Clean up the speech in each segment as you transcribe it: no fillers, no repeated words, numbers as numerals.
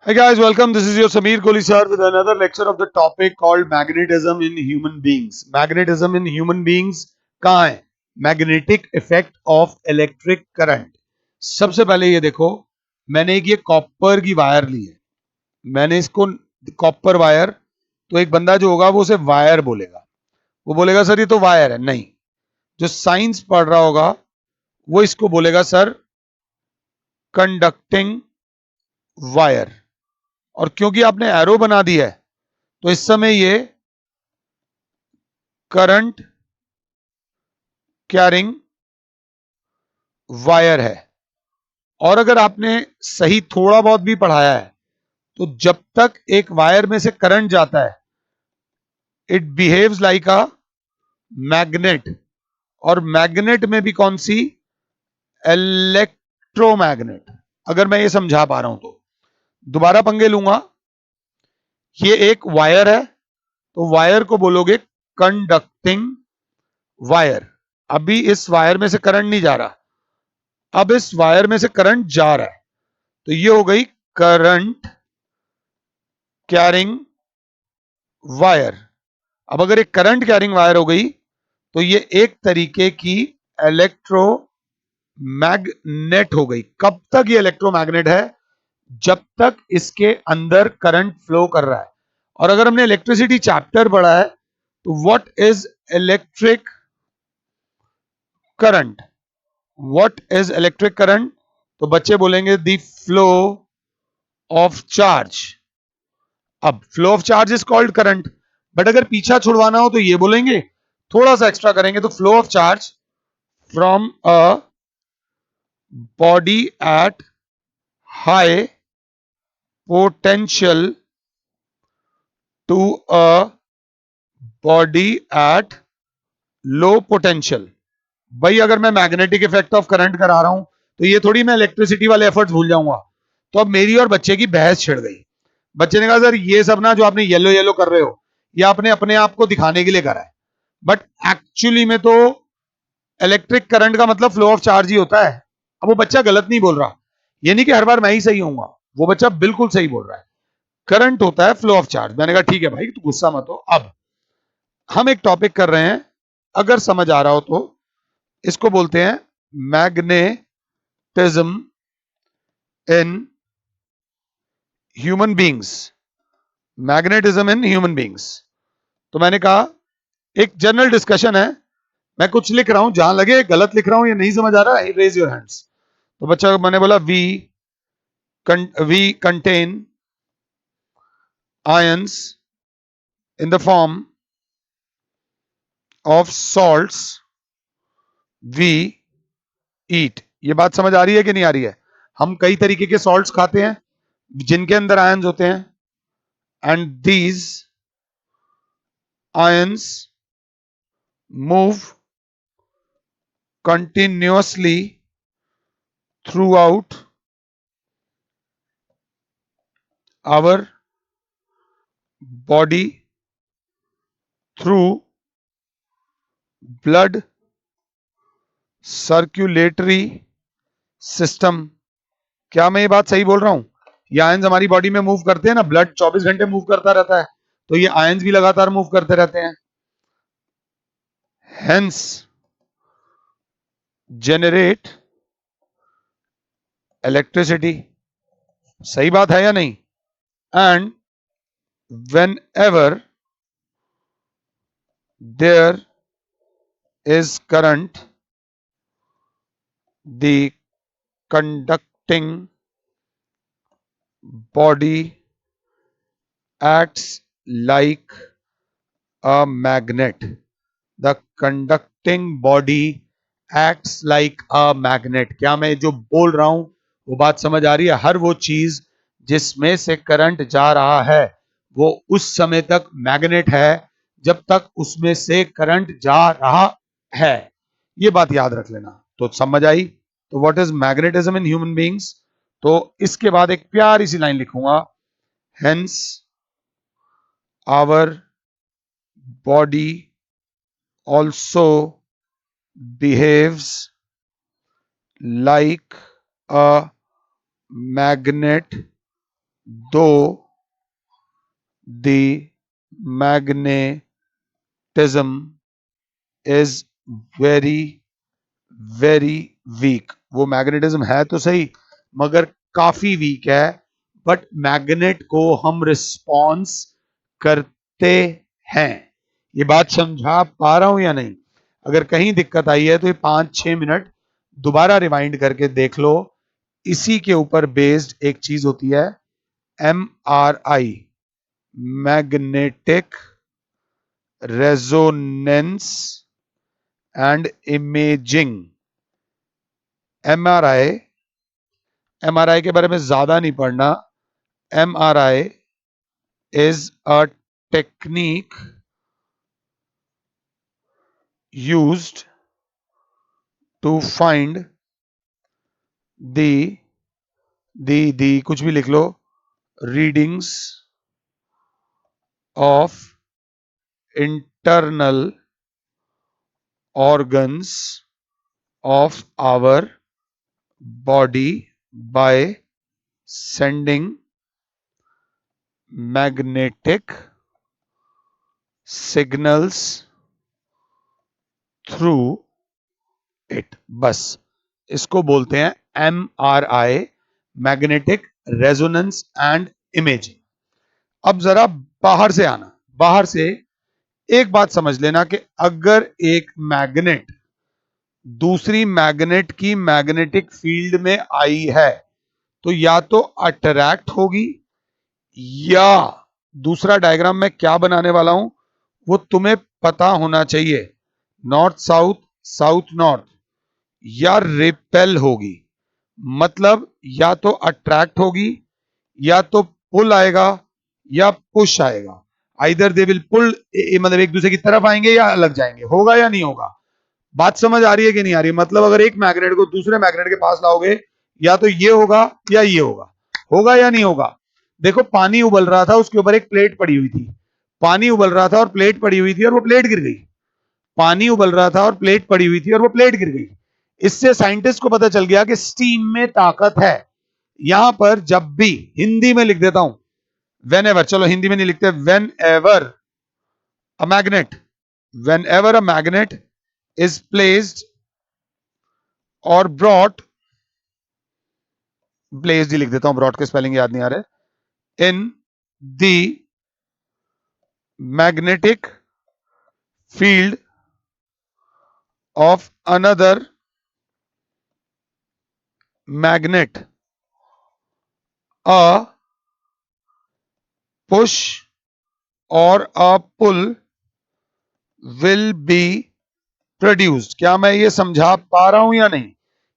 Hi guys, welcome. This is your Sameer Kohli sir with another lecture of the topic called magnetism in human beings. Magnetism in human beings कहाँ है? Magnetic effect of electric current. सबसे पहले ये देखो, मैंने एक ये copper की वायर ली है. मैंने इसको कॉपर वायर, तो एक बंदा जो होगा वो उसे वायर बोलेगा. वो बोलेगा सर ये तो वायर है. नहीं, जो साइंस पढ़ रहा होगा वो इसको बोलेगा सर कंडक्टिंग वायर. और क्योंकि आपने एरो बना दिया है तो इस समय ये करंट कैरिंग वायर है. और अगर आपने सही थोड़ा बहुत भी पढ़ाया है तो जब तक एक वायर में से करंट जाता है it behaves like a magnet. और मैग्नेट में भी कौन सी? इलेक्ट्रोमैग्नेट. अगर मैं ये समझा पा रहा हूं तो दोबारा पंगे लूंगा. ये एक वायर है तो वायर को बोलोगे कंडक्टिंग वायर. अभी इस वायर में से करंट नहीं जा रहा, अब इस वायर में से करंट जा रहा है, तो ये हो गई करंट कैरिंग वायर. अब अगर एक करंट कैरिंग वायर हो गई तो ये एक तरीके की इलेक्ट्रोमैग्नेट हो गई. कब तक ये इलेक्ट्रोमैग्नेट है? जब तक इसके अंदर करंट फ्लो कर रहा है. और अगर हमने इलेक्ट्रिसिटी चैप्टर पढ़ा है तो what is electric current? What is electric current? तो बच्चे बोलेंगे द फ्लो ऑफ चार्ज. अब flow of charge is called current. But अगर पीछा छुड़वाना हो तो ये बोलेंगे, थोड़ा सा एक्स्ट्रा करेंगे तो flow of charge from a body at high potential to a body at low potential. भाई अगर मैं मैग्नेटिक इफेक्ट ऑफ करंट करा रहा हूं तो ये थोड़ी मैं इलेक्ट्रिसिटी वाले एफर्ट्स भूल जाऊंगा. तो अब मेरी और बच्चे की बहस छिड़ गई. बच्चे ने कहा सर ये सब ना जो आपने येलो येलो कर रहे हो ये आपने अपने आप को दिखाने के लिए करा है, बट एक्चुअली में तो इलेक्ट्रिक करंट का मतलब फ्लो ऑफ चार्ज ही होता है. अब वो बच्चा गलत नहीं बोल रहा, ये नहीं कि हर बार मैं ही सही होऊंगा, वो बच्चा बिल्कुल सही बोल रहा है. करंट होता है फ्लो ऑफ चार्ज. मैंने कहा ठीक है भाई, तू गुस्सा मत हो. अब हम एक टॉपिक कर रहे हैं, अगर समझ आ रहा हो तो इसको बोलते हैं magnetism in human beings. Magnetism in human beings. तो मैंने कहा एक जनरल डिस्कशन है, मैं कुछ लिख रहा हूं, जहां लगे गलत लिख रहा हूं या नहीं समझ आ रहा है रेज योर हैंड्स. तो बच्चा मैंने बोला we contain ions in the form of salts we eat. ये बात समझ आ रही है कि नहीं आ रही है? हम कई तरीके के सॉल्ट्स खाते हैं जिनके अंदर आयंस होते हैं, and these ions move continuously throughout our body through blood circulatory system. क्या मैं ये बात सही बोल रहा हूं? ये आयंस हमारी बॉडी में मूव करते हैं ना, ब्लड 24 घंटे मूव करता रहता है, तो ये आयंस भी लगातार मूव करते रहते हैं. Hence generate electricity. सही बात है या नहीं? And whenever there is current the conducting body acts like a magnet. The conducting body acts like a magnet. क्या मैं जो बोल रहा हूं वो बात समझ आ रही है? हर वो चीज जिसमें से करंट जा रहा है वो उस समय तक मैग्नेट है जब तक उसमें से करंट जा रहा है. ये बात याद रख लेना. तो समझ आई? तो what is magnetism in human beings? तो इसके बाद एक प्यारी सी लाइन लिखूंगा, hence our body also behaves like a magnet though the magnetism is very very weak. वो मैग्नेटिज्म है तो सही मगर काफी वीक है, बट मैग्नेट को हम रिस्पॉन्स करते हैं। ये बात समझा पा रहा हूं या नहीं? अगर कहीं दिक्कत आई है तो ये 5-6 मिनट दोबारा रिवाइंड करके देख लो। इसी के ऊपर बेस्ड एक चीज होती है MRI, magnetic resonance and imaging. MRI, MRI के बारे में ज्यादा नहीं पढ़ना। MRI is a technique used to find the कुछ भी लिख लो, readings of internal organs of our body by sending magnetic signals through it. बस इसको बोलते हैं MRI, magnetic resonance and imaging. अब जरा बाहर से आना, बाहर से एक बात समझ लेना कि अगर एक मैग्नेट दूसरी मैग्नेट की मैग्नेटिक फील्ड में आई है तो या तो अट्रैक्ट होगी, या दूसरा डायग्राम में क्या बनाने वाला हूं वो तुम्हें पता होना चाहिए, नॉर्थ साउथ, साउथ नॉर्थ, या रिपेल होगी। मतलब या तो अट्रैक्ट होगी, या तो पुल आएगा, या पुश आएगा। आइदर दे विल पुल, मतलब एक दूसरे की तरफ आएंगे या अलग जाएंगे। होगा या नहीं होगा? बात समझ आ रही है कि नहीं आ रही? मतलब अगर एक मैग्नेट को दूसरे मैग्नेट के पास लाओगे या तो ये होगा या ये होगा। होगा या नहीं होगा? देखो पानी उबल रहा था, उसके ऊपर एक प्लेट पड़ी हुई थी। पानी उबल रहा था और प्लेट पड़ी हुई थी और वो प्लेट गिर गई। पानी उबल रहा था और प्लेट पड़ी हुई थी और वो प्लेट गिर गई। इससे साइंटिस्ट को पता चल गया कि स्टीम में ताकत है। यहां पर जब भी, हिंदी में लिख देता हूं, वेन एवर, चलो हिंदी में नहीं लिखते, when ever a magnet, when ever a magnet is placed और ब्रॉट, प्लेस्ड ही लिख देता हूं, ब्रॉट के स्पेलिंग याद नहीं आ रहे, in the magnetic field of another magnet, a push और a pull will be produced. क्या मैं ये समझा पा रहा हूं या नहीं?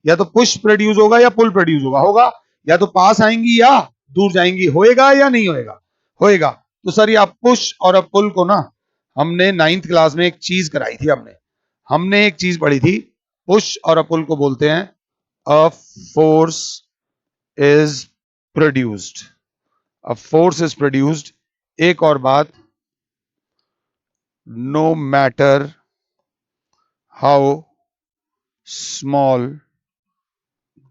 या तो पुश प्रोड्यूस होगा या पुल प्रोड्यूस होगा। होगा या तो पास आएंगी या दूर जाएंगी। होएगा या नहीं होएगा? होएगा। तो सर ये पुश और अ पुल को ना, हमने 9th क्लास में एक चीज कराई थी। हमने एक चीज पढ़ी थी, पुश और अ पुल को बोलते हैं a force is produced. A force is produced. एक और बात, no matter how small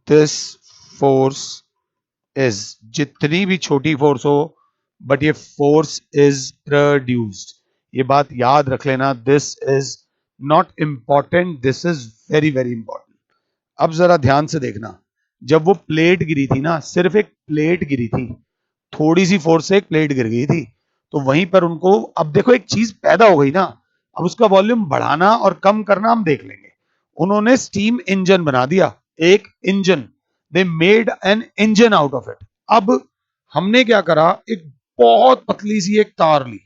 this force is, जितनी भी छोटी फोर्स हो, बट ये फोर्स इज प्रोड्यूस्ड। ये बात याद रख लेना। This is not important, this is very very important. अब जरा ध्यान से देखना, जब वो प्लेट गिरी थी ना, सिर्फ एक प्लेट गिरी थी, थोड़ी सी फोर्स से एक प्लेट गिर गई थी। तो वहीं पर उनको, अब देखो एक चीज पैदा हो गई ना, अब उसका वॉल्यूम बढ़ाना और कम करना हम देख लेंगे। उन्होंने स्टीम इंजन बना दिया, एक engine, they made an engine out of it. अब हमने क्या करा, एक बहुत पतली सी एक तार ली,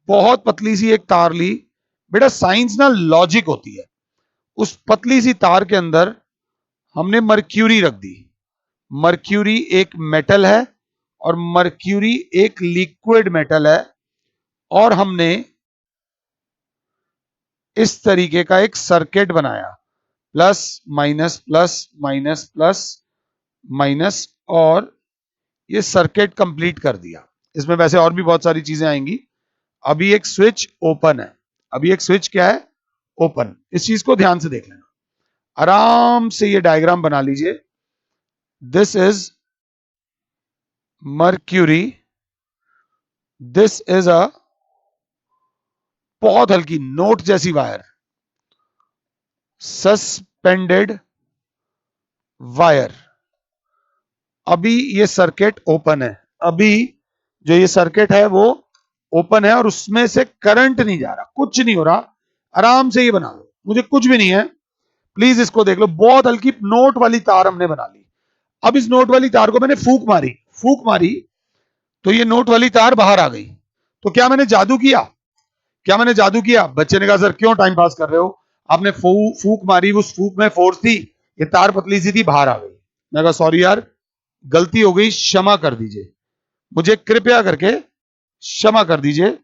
बहुत पतली सी एक तार ली। बेटा साइंस ना लॉजिक होती है। उस पतली सी तार के अंदर हमने मर्क्यूरी रख दी। मर्क्यूरी एक मेटल है और मर्क्यूरी एक लिक्विड मेटल है, और हमने इस तरीके का एक सर्किट बनाया, plus minus plus minus plus minus, और ये सर्किट कंप्लीट कर दिया। इसमें वैसे और भी बहुत सारी चीजें आएंगी। अभी एक स्विच ओपन है, अभी एक स्विच क्या है, ओपन। इस चीज को ध्यान से देख लेना, आराम से ये डायग्राम बना लीजिए। This is mercury, this is a, बहुत हल्की नोट जैसी वायर, सस्पेंडेड वायर। अभी ये सर्किट ओपन है, अभी जो ये सर्किट है वो ओपन है और उसमें से करंट नहीं जा रहा, कुछ नहीं हो रहा। आराम से ये बना लो, मुझे कुछ भी नहीं है, प्लीज इसको देख लो। बहुत हल्की नोट वाली तार हमने बना ली। अब इस नोट वाली तार को मैंने फूक मारी तो ये नोट वाली तार बाहर आ गई। तो क्या मैंने जादू किया? क्या मैंने जादू किया? बच्चे ने कहा सर क्यों टाइम पास कर रहे हो, आपने फूक मारी, उस फूक में फोर्स थी, ये तार पतली सी थी, बाहर आ गई। मैं कहा सॉरी यार, गलती हो गई, क्षमा कर दीजिए, मुझे कृपया करके क्षमा कर दीजिए।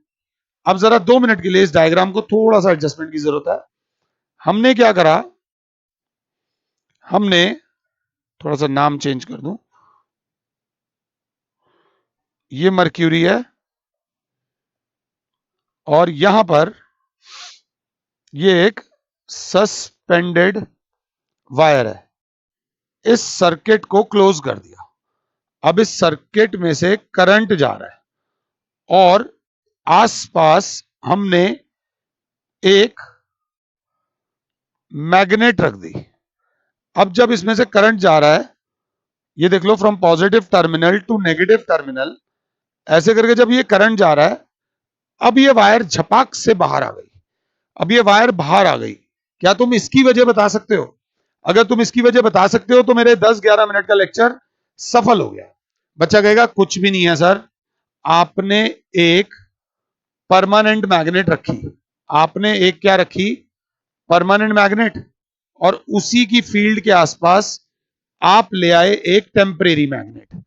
अब जरा 2 मिनट के लिए इस डायग्राम को थोड़ा सा एडजस्टमेंट की जरूरत है। हमने क्या करा, हमने थोड़ा सा नाम चेंज कर दूं, ये मर्क्यूरी है और यहां पर ये एक सस्पेंडेड वायर है। इस सर्किट को क्लोज कर दिया। अब इस सर्किट में से करंट जा रहा है और आसपास हमने एक मैग्नेट रख दी। अब जब इसमें से करंट जा रहा है, ये देख लो, from positive terminal to negative terminal, ऐसे करके जब ये करंट जा रहा है, अब ये वायर झपाक से बाहर आ गई। अब ये वायर बाहर आ गई। क्या तुम इसकी वजह बता सकते हो? अगर तुम इसकी वजह बता सकते हो तो मेरे 10-11 मिनट का लेक्चर सफल हो गया। बच्चा कहेगा कुछ भी नहीं है सर, आपने एक परमानेंट मैग्नेट रखी, आपने एक क्या रखी, परमानेंट मैग्नेट, और उसी की फील्ड के आसपास आप ले आए एक टेम्परेरी मैग्नेट।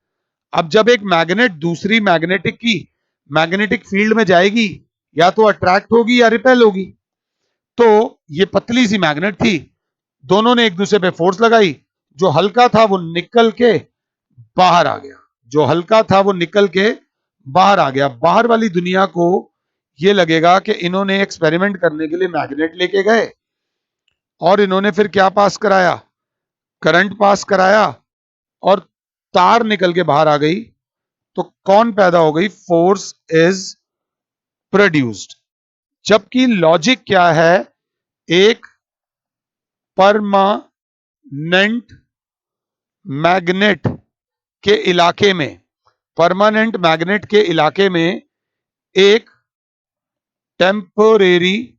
अब जब एक मैग्नेट दूसरी मैग्नेटिक फील्ड में जाएगी, या तो अट्रैक्ट होगी या रिपेल होगी। तो ये पतली सी मैग्नेट थी, दोनों ने एक दूसरे पे फोर्स लगाई, जो हल्का था वो निकल के बाहर आ गया, जो हल्का था वो निकल के बाहर आ गया। बाहर वाली दुनिया को ये लगेगा कि इन्होंने एक्सपेरिमेंट करने के लिए मैग्नेट लेके गए और इन्होंने फिर क्या पास कराया, करंट पास कराया, और तार निकल के बाहर आ गई। तो कौन पैदा हो गई? Force is produced. जबकि लॉजिक क्या है, एक परमानेंट मैग्नेट के इलाके में, परमानेंट मैग्नेट के इलाके में एक टेम्पोरेरी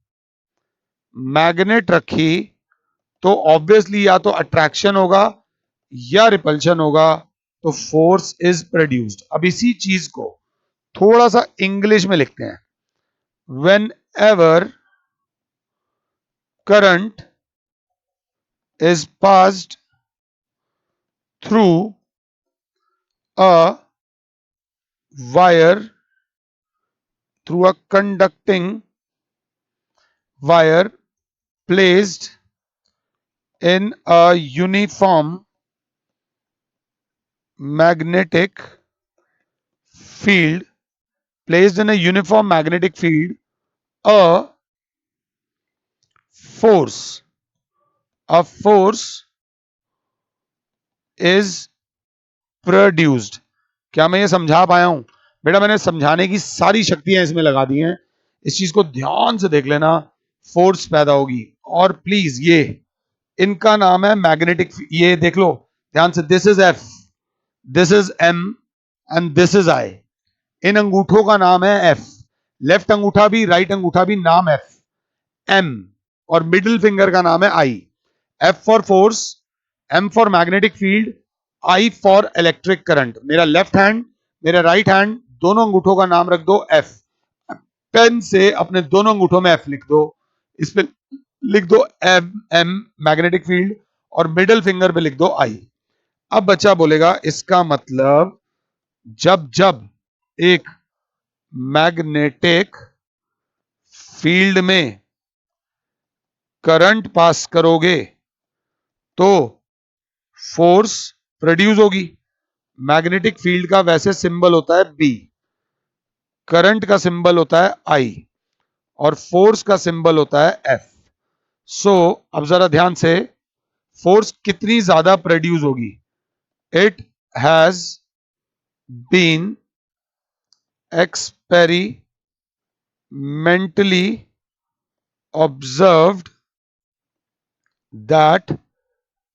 मैग्नेट रखी, तो ऑब्वियसली या तो अट्रैक्शन होगा या रिपल्शन होगा, तो फोर्स इज प्रोड्यूस्ड। अब इसी चीज को थोड़ा सा इंग्लिश में लिखते हैं। When ever current is passed through a wire, through a conducting wire placed in a uniform magnetic field, placed in a uniform magnetic field, a force, a force is produced। क्या मैं ये समझा पाया हूं? बेटा मैंने समझाने की सारी शक्तियां इसमें लगा दी हैं, इस चीज को ध्यान से देख लेना। फोर्स पैदा होगी, और प्लीज ये इनका नाम है मैग्नेटिक, ये देख लो ध्यान से, this is F, this is M and this is I. इन अंगूठों का नाम है एफ, लेफ्ट अंगूठा भी राइट अंगूठा भी नाम एफ, एम, और मिडिल फिंगर का नाम है I. F for force, M for magnetic field, I for electric current. मेरा लेफ्ट हैंड, मेरा राइट हैंड, दोनों अंगूठों का नाम रख दो एफ। पेन से अपने दोनों अंगूठों में एफ लिख दो, इस पे लिख दो एम, एम मैग्नेटिक फील्ड, और मिडिल फिंगर पे लिख दो आई। अब बच्चा बोलेगा इसका मतलब जब जब एक मैग्नेटिक फील्ड में करंट पास करोगे तो फोर्स प्रोड्यूस होगी। मैग्नेटिक फील्ड का वैसे सिंबल होता है बी, करंट का सिंबल होता है आई, और फोर्स का सिंबल होता है एफ। सो अब जरा ध्यान से, फोर्स कितनी ज्यादा प्रोड्यूस होगी? It has been experimentally observed that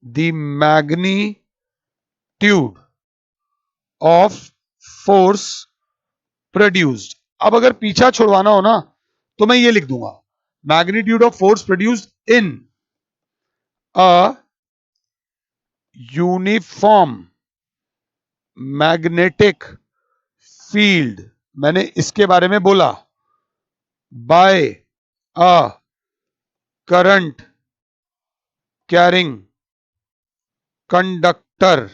the magnitude of force produced. अब अगर पीछा छुड़वाना हो ना तो मैं ये लिख दूंगा, magnitude of force produced in a uniform magnetic field, मैंने इसके बारे में बोला, by a current carrying conductor,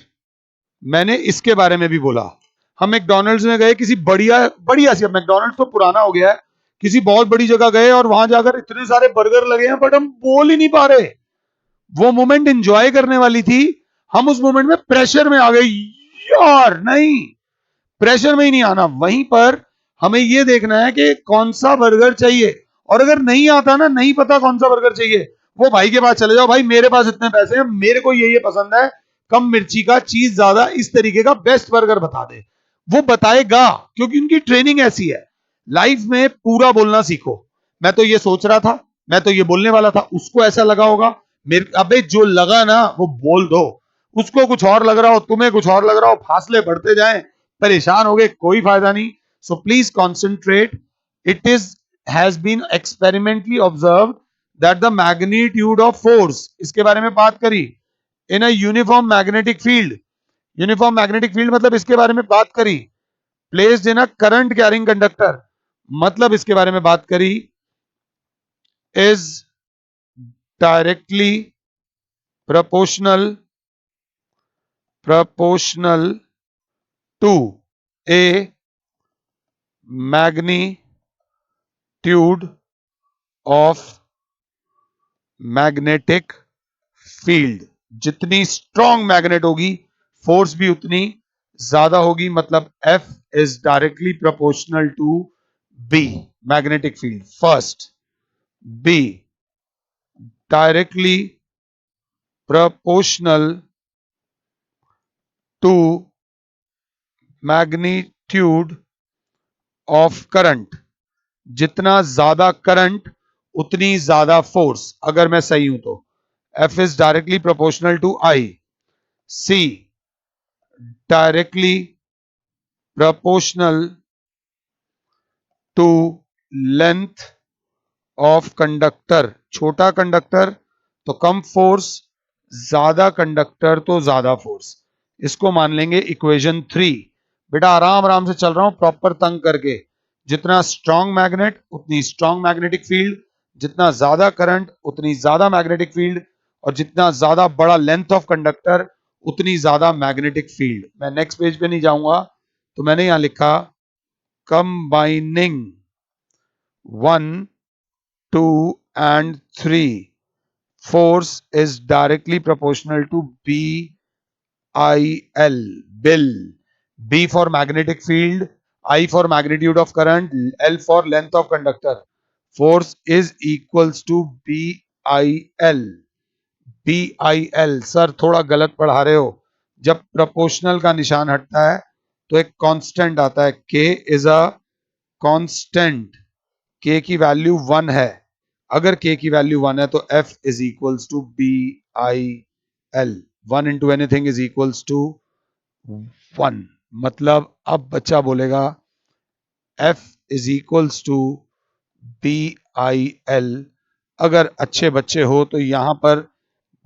मैंने इसके बारे में भी बोला। हम मैकडॉनल्ड्स में गए, किसी बढ़िया बढ़िया सी, मैकडॉनल्ड्स तो पुराना हो गया है, किसी बहुत बड़ी जगह गए और वहां जाकर इतने सारे बर्गर लगे हैं बट हम बोल ही नहीं पा रहे। वो मोमेंट एंजॉय करने वाली थी, हम उस मोमेंट में प्रेशर में आ गए। यार नहीं, प्रेशर में ही नहीं आना, वहीं पर हमें यह देखना है कि कौन सा बर्गर चाहिए, और अगर नहीं आता ना, नहीं पता कौन सा बर्गर चाहिए, वो भाई के पास चले जाओ, भाई मेरे पास इतने पैसे हैं, मेरे को ये पसंद है, कम मिर्ची का, चीज ज्यादा, इस तरीके का बेस्ट बर्गर बता दे। वो बताएगा, क्योंकि उनकी ट्रेनिंग ऐसी है। लाइफ में पूरा बोलना सीखो। मैं तो ये सोच रहा था, मैं तो ये बोलने वाला था, उसको ऐसा लगा होगा, मेरे अबे जो लगा ना वो बोल दो, उसको कुछ और लग रहा हो, तुम्हें कुछ और लग रहा हो, फासले बढ़ते जाएं, परेशान हो गए, कोई फायदा नहीं। So please concentrate. It is has been experimentally observe that the magnitude of force, इसके बारे में बात करी, in a uniform magnetic field, uniform magnetic field मतलब इसके बारे में बात करी, placed in a current carrying conductor, मतलब इसके बारे में बात करी, is directly proportional to a magnitude of magnetic field, जितनी स्ट्रॉन्ग मैग्नेट होगी फोर्स भी उतनी ज्यादा होगी, मतलब F is directly proportional to B magnetic field. First, B directly proportional to magnitude of current, जितना ज्यादा करंट उतनी ज्यादा फोर्स, अगर मैं सही हूं तो F is directly proportional to I। C directly proportional to length of conductor, छोटा कंडक्टर तो कम फोर्स, ज्यादा कंडक्टर तो ज्यादा फोर्स। इसको मान लेंगे इक्वेशन 3। बेटा आराम आराम से चल रहा हूं, प्रॉपर तंग करके। जितना स्ट्रॉन्ग मैग्नेट उतनी स्ट्रॉन्ग मैग्नेटिक फील्ड, जितना ज्यादा करंट उतनी ज्यादा मैग्नेटिक फील्ड, और जितना ज्यादा बड़ा लेंथ ऑफ कंडक्टर उतनी ज्यादा मैग्नेटिक फील्ड। मैं नेक्स्ट पेज पे नहीं जाऊंगा, तो मैंने यहां लिखा combining 1 2 and 3 force is directly proportional to BIL, bill, B for magnetic field, I for magnitude of current, L for length of conductor, force is equals to BIL। BIL sir थोड़ा गलत पढ़ा रहे हो, जब प्रोपोर्शनल का निशान हटता है तो एक कांस्टेंट आता है, K is a constant, K की वैल्यू 1 है, अगर K की वैल्यू 1 है तो F is equals to BIL, 1 into anything is equals to 1। मतलब अब बच्चा बोलेगा F is equals to BIL। अगर अच्छे बच्चे हो तो यहां पर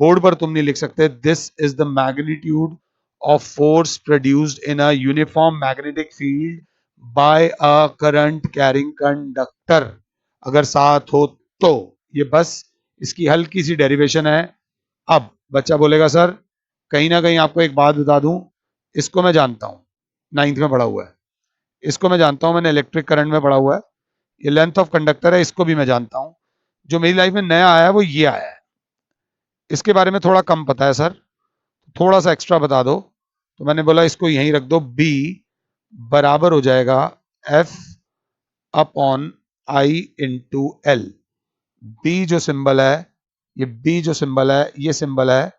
बोर्ड पर तुम नहीं लिख सकते, this is the magnitude of force produced in a uniform magnetic field by a current carrying conductor, अगर साथ हो तो। ये बस इसकी हल्की सी डेरिवेशन है। अब बच्चा बोलेगा सर कहीं ना कहीं आपको एक बात बता दूं, इसको मैं जानता हूं, 9th में पढ़ा हुआ है, इसको मैं जानता हूं, मैंने इलेक्ट्रिक करंट में पढ़ा हुआ है, ये लेंथ ऑफ कंडक्टर है, इसको भी मैं जानता हूं। जो मेरी लाइफ में नया आया है वो ये आया है, इसके बारे में थोड़ा कम पता है सर, थोड़ा सा एक्स्ट्रा बता दो। तो मैंने बोला इसको यहीं रख दो, B बराबर हो जाएगा F upon I into L। B जो सिंबल है, ये B जो सिंबल है, ये सिंबल है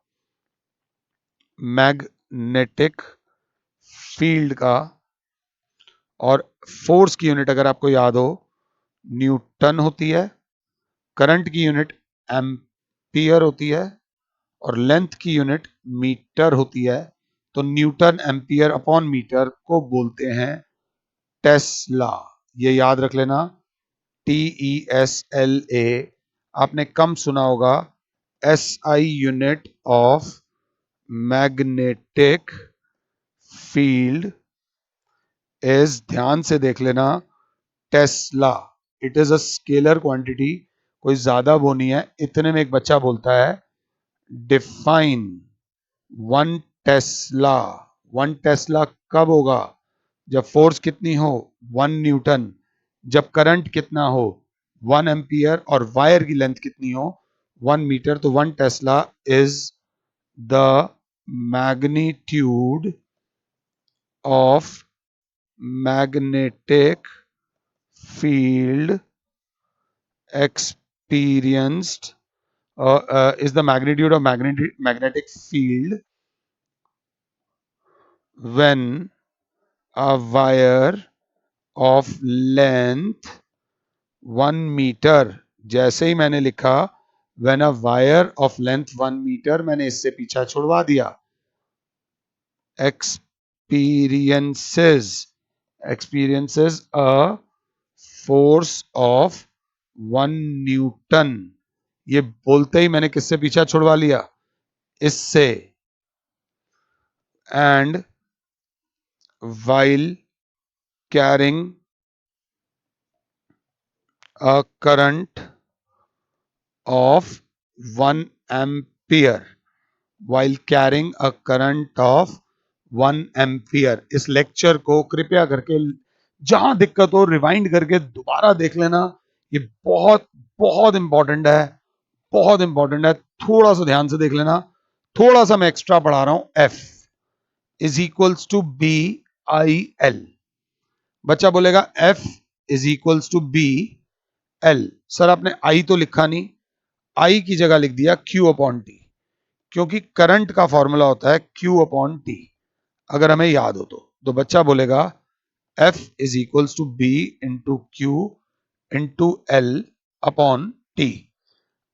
मैग्नेटिक फील्ड का, और फोर्स की यूनिट अगर आपको याद हो न्यूटन होती है, करंट की यूनिट एम्पियर होती है और लेंथ की यूनिट मीटर होती है। तो न्यूटन एम्पियर अपॉन मीटर को बोलते हैं टेस्ला। ये याद रख लेना, TESLA। आपने कम सुना होगा SI unit of magnetic field is, ध्यान से देख लेना, Tesla. It is a scalar quantity, कोई ज्यादा वो नहीं है। इतने में एक बच्चा बोलता है define one Tesla. One Tesla कब होगा? जब फोर्स कितनी हो? 1 न्यूटन। जब करंट कितना हो? 1 एम्पियर। और वायर की लेंथ कितनी हो? 1 मीटर। तो 1 Tesla is the magnitude of magnetic field experienced is the magnitude of magnetic field when a wire of length 1 metre. जैसे ही मैंने लिखा when a wire of length 1 metre, मैंने इससे पीछा छुड़वा दिया। experiences a force of 1 Newton. ये बोलते ही मैंने किससे पीछा छुड़वा लिया? इससे। And while carrying a current of 1 ampere, while carrying a current of 1 ampere. इस लेक्चर को कृपया करके जहां दिक्कत हो रिवाइंड करके दोबारा देख लेना। ये बहुत बहुत इंपॉर्टेंट है, बहुत इंपॉर्टेंट है। थोड़ा सा ध्यान से देख लेना। थोड़ा सा मैं एक्स्ट्रा पढ़ा रहा हूं। F is equals to BIL। बच्चा बोलेगा F is equals to BL। Sir आपने I तो लिखा नहीं, I की जगह लिख दिया Q अपॉन T, क्योंकि करंट का फॉर्मूला होता है Q अपॉन T, अगर हमें याद हो तो बच्चा बोलेगा F is equals to B into Q into L upon T।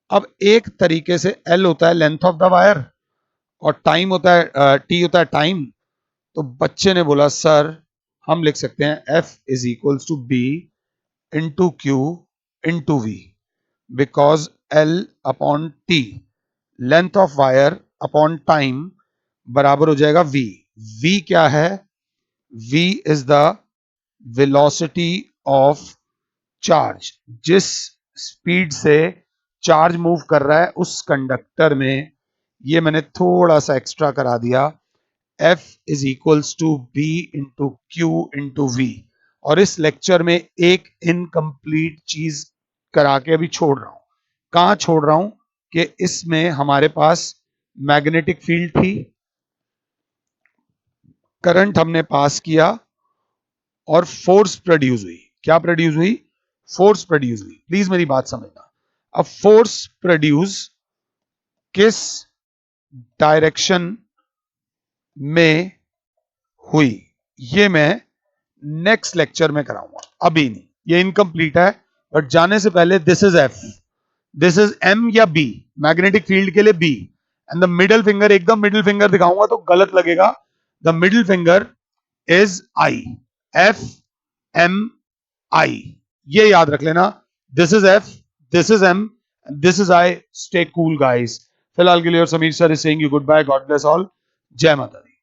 अब एक तरीके से L होता है लेंथ ऑफ द वायर और टाइम होता है T होता है टाइम। तो बच्चे ने बोला सर हम लिख सकते हैं F is equals to B into Q into V, because L upon T, length of wire upon time, बराबर हो जाएगा V। V क्या है? V is the velocity of charge. जिस स्पीड से चार्ज मूव कर रहा है उस कंडक्टर में, ये मैंने थोड़ा सा एक्स्ट्रा करा दिया, F is equals to B into Q into V। और इस लेक्चर में एक इनकम्प्लीट चीज करा के अभी छोड़ रहा हूं। कहां छोड़ रहा हूं? कि इसमें हमारे पास मैग्नेटिक फील्ड थी, करंट हमने पास किया और फोर्स प्रोड्यूस हुई। क्या प्रोड्यूस हुई? फोर्स प्रोड्यूस हुई। प्लीज मेरी बात समझना। अब फोर्स प्रोड्यूस किस डायरेक्शन में हुई, ये मैं नेक्स्ट लेक्चर में कराऊंगा, अभी नहीं। ये इनकम्प्लीट है, बट जाने से पहले this is F, this is M या B, मैग्नेटिक फील्ड के लिए B, and the middle finger, एकदम मिडिल फिंगर दिखाऊंगा तो गलत लगेगा। The middle finger is I, FMI। ये याद रख लेना। This is F, this is M, this is I। Stay cool guys. फिलहाल के लिए और Sameer sir is saying you goodbye. God bless all. जय माता दी।